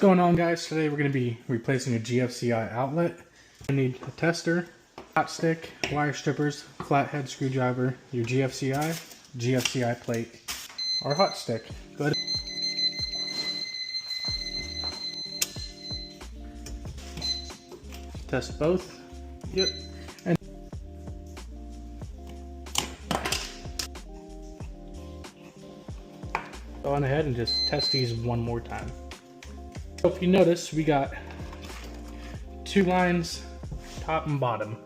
going on, guys? Today we're going to be replacing a GFCI outlet. I need a tester, hot stick, wire strippers, flathead screwdriver, your GFCI plate, or hot stick. Go ahead. Test both. Yep. And go on ahead and just test these one more time. So if you notice, we got two lines, top and bottom.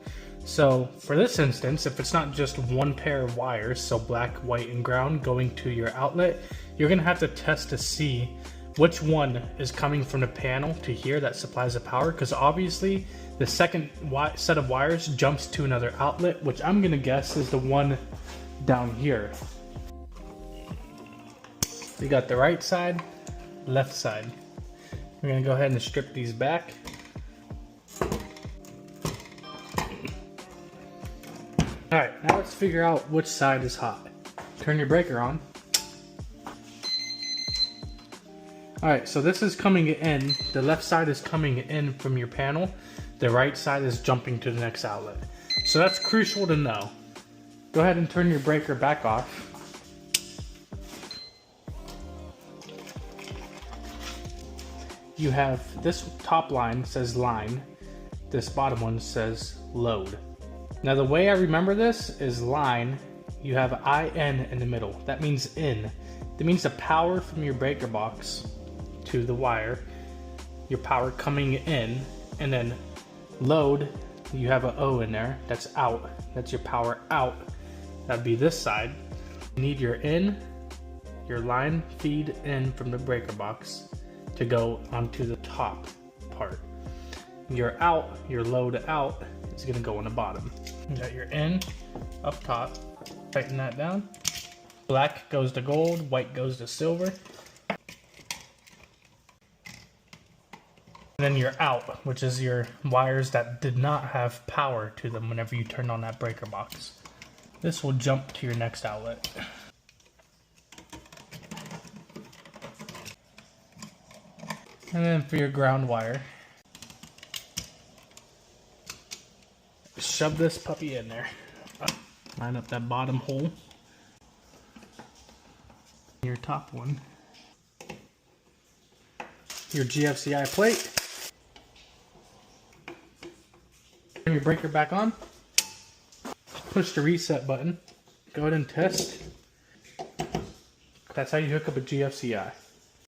So for this instance, if it's not just one pair of wires, so black, white, and ground going to your outlet, you're gonna have to test to see which one is coming from the panel to here that supplies the power, because obviously the second set of wires jumps to another outlet, which I'm gonna guess is the one down here. We got the right side, left side. We're gonna go ahead and strip these back. Alright, now let's figure out which side is hot. Turn your breaker on. Alright, so this is coming in. The left side is coming in from your panel. The right side is jumping to the next outlet. So that's crucial to know. Go ahead and turn your breaker back off. You have this top line says line, this bottom one says load. Now the way I remember this is line, you have IN in the middle. That means in. That means the power from your breaker box to the wire, your power coming in, and then load, you have an O in there, that's out. That's your power out. That'd be this side. You need your in, your line feed in from the breaker box to go onto the top part. Your out, your load out, is gonna go on the bottom. You got your in up top, tighten that down. Black goes to gold, white goes to silver. And then your out, which is your wires that did not have power to them whenever you turned on that breaker box. This will jump to your next outlet. And then for your ground wire, shove this puppy in there. Line up that bottom hole. Your top one. Your GFCI plate. Turn your breaker back on. Push the reset button. Go ahead and test. That's how you hook up a GFCI.